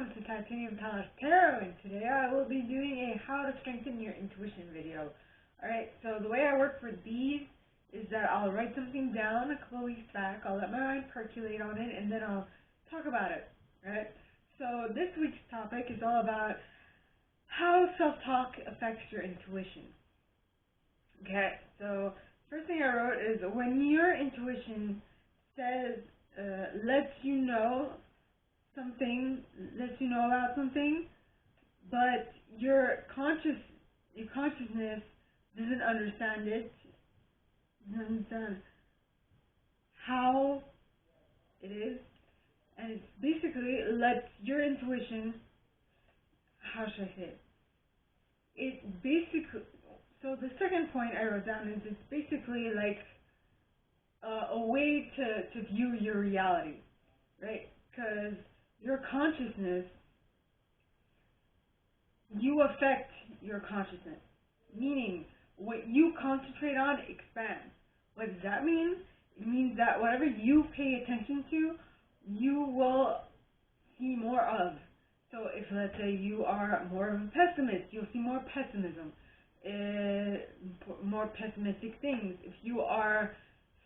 welcome to Titanium Talent Tarot, and today I will be doing a how to strengthen your intuition video. Alright, so the way I work for these is that I'll write something down a couple weeks back, I'll let my mind percolate on it, and then I'll talk about it. Right? So this week's topic is all about how self-talk affects your intuition. Okay, so first thing I wrote is when your intuition says, lets you know about something, but your consciousness doesn't understand it, doesn't understand how it is, and it's basically lets your intuition, how should I say it? It basically, so the second point I wrote down is it's basically like a way to view your reality, right? Because your consciousness, you affect your consciousness, meaning what you concentrate on expands. What does that mean? It means that whatever you pay attention to, you will see more of. So if, let's say, you are more of a pessimist, you'll see more pessimism, more pessimistic things. If you are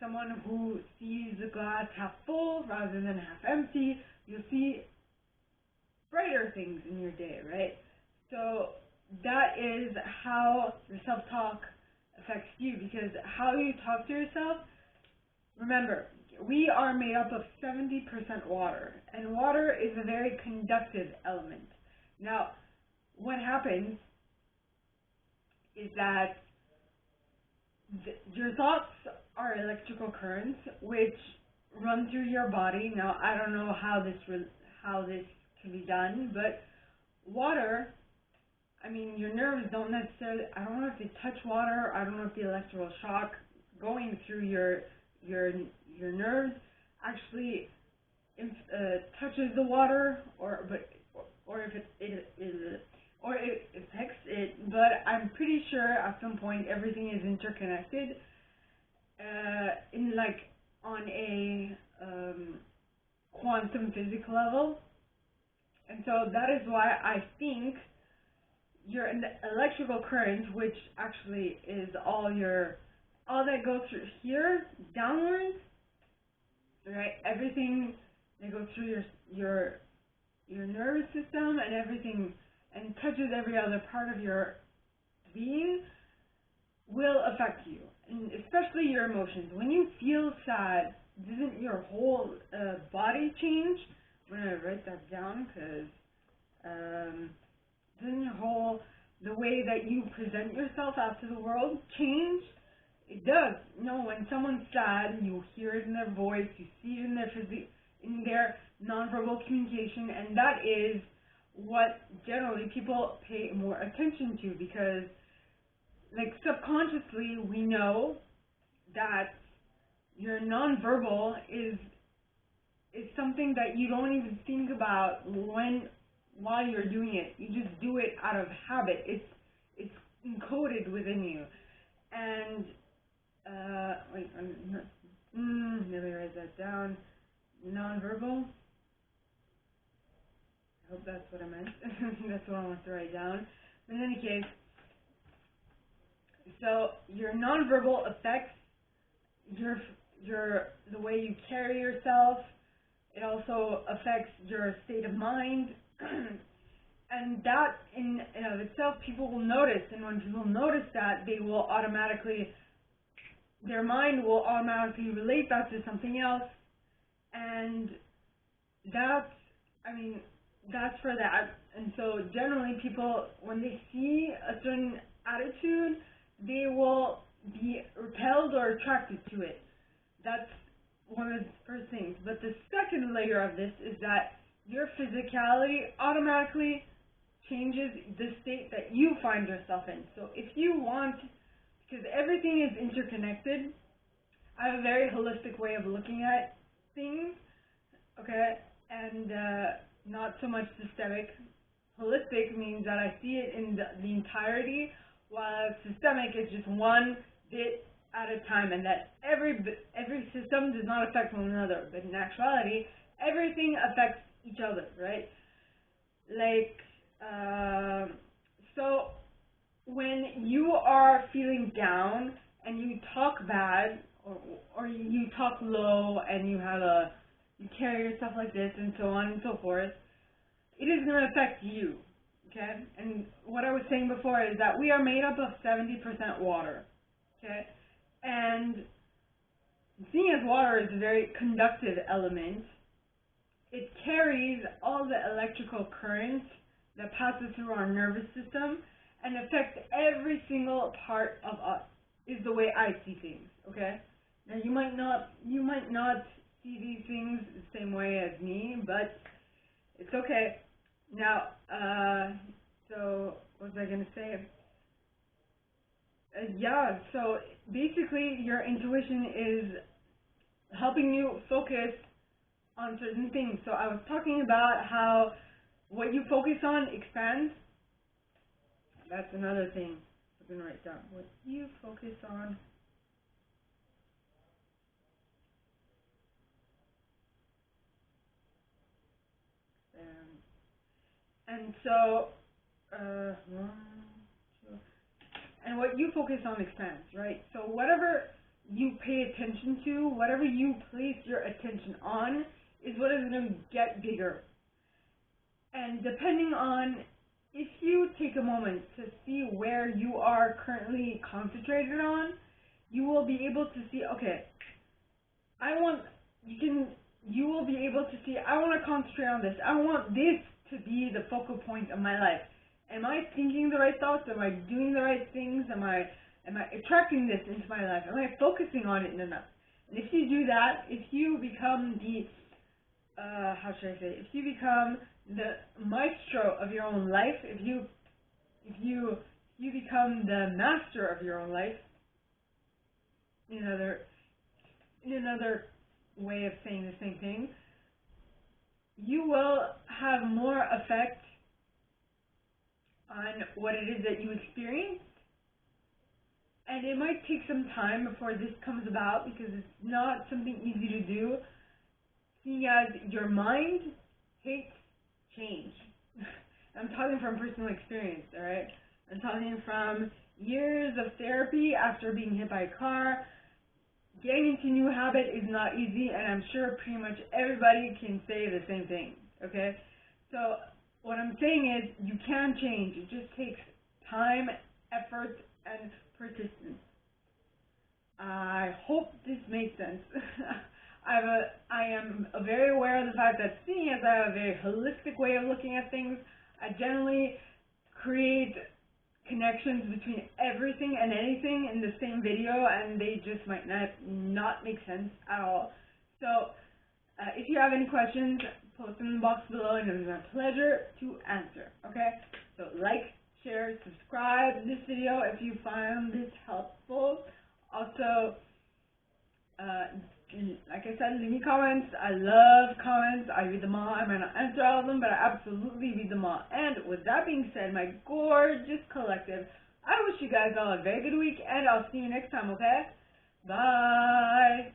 someone who sees the glass half full rather than half empty, you'll see brighter things in your day, right? So that is how your self-talk affects you, because how you talk to yourself, remember, we are made up of 70% water, and water is a very conductive element. Now, what happens is that your thoughts are electrical currents which run through your body. Now, I don't know how this can be done, but water, I mean, your nerves don't necessarily, I don't know if they touch water, I don't know if the electrical shock going through your nerves actually touches the water, or if it affects it, but I'm pretty sure at some point everything is interconnected on a quantum physics level. And so that is why I think your electrical current, which actually is all that goes through here downwards, right? Everything that goes through your nervous system and everything, and touches every other part of your being, will affect you, and especially your emotions. When you feel sad, doesn't your whole body change? I'm going to write that down, because doesn't the way that you present yourself out to the world change? It does. You know, when someone's sad, you hear it in their voice, you see it in their nonverbal communication, and that is what generally people pay more attention to, because like subconsciously we know that your nonverbal is something that you don't even think about while you're doing it. You just do it out of habit. It's encoded within you. And let me write that down. Nonverbal. I hope that's what I meant. That's what I want to write down. But in any case, so your nonverbal affects the way you carry yourself. It also affects your state of mind, and that in and of itself, people will notice. And when people notice that, their mind will automatically relate that to something else, and that's for that. And so generally people, when they see a certain attitude, they will be repelled or attracted to it. That's one of the first things. But the second layer of this is that your physicality automatically changes the state that you find yourself in. So if you want, because everything is interconnected, I have a very holistic way of looking at things, okay, and not so much systemic. Holistic means that I see it in the entirety, while systemic is just one bit at a time, and that every system does not affect one another. But in actuality, everything affects each other, right? like, so when you are feeling down and you talk bad, or you talk low and you carry yourself like this and so on and so forth, it is going to affect you, okay? And what I was saying before is that we are made up of 70% water, okay? And seeing as water is a very conductive element, it carries all the electrical current that passes through our nervous system and affects every single part of us, is the way I see things, okay? Now you might not see these things the same way as me, but it's okay. Now, so what was I going to say? Yeah, so basically your intuition is helping you focus on certain things. So I was talking about how what you focus on expands. That's another thing I'm going to write down. What you focus on expands. And so, and what you focus on expands, right? So whatever you pay attention to, whatever you place your attention on, is what is going to get bigger. And depending on, if you take a moment to see where you are currently concentrated on, you will be able to see, okay, you will be able to see, I want to concentrate on this. I want this to be the focal point of my life. Am I thinking the right thoughts? Am I doing the right things? Am I attracting this into my life? Am I focusing on it enough? And if you do that, if you become the, how should I say, if you become the maestro of your own life, if you become the master of your own life, in another way of saying the same thing, you will have more effect on what it is that you experience. And it might take some time before this comes about, because it's not something easy to do, seeing as your mind hates change. I'm talking from personal experience, alright? I'm talking from years of therapy after being hit by a car. Getting into new habit is not easy, and I'm sure pretty much everybody can say the same thing, okay? So what I'm saying is, you can change. It just takes time, effort, and persistence. I hope this makes sense. I am very aware of the fact that, seeing as I have a very holistic way of looking at things, I generally create connections between everything and anything in the same video, and they just might not make sense at all. So if you have any questions, post them in the box below, and it was my pleasure to answer. Okay, so like, share, subscribe this video if you found this helpful. Also, like I said, leave me comments. I love comments. I read them all. I might not answer all of them, but I absolutely read them all. And with that being said, my gorgeous collective, I wish you guys all a very good week, and I'll see you next time, okay? Bye!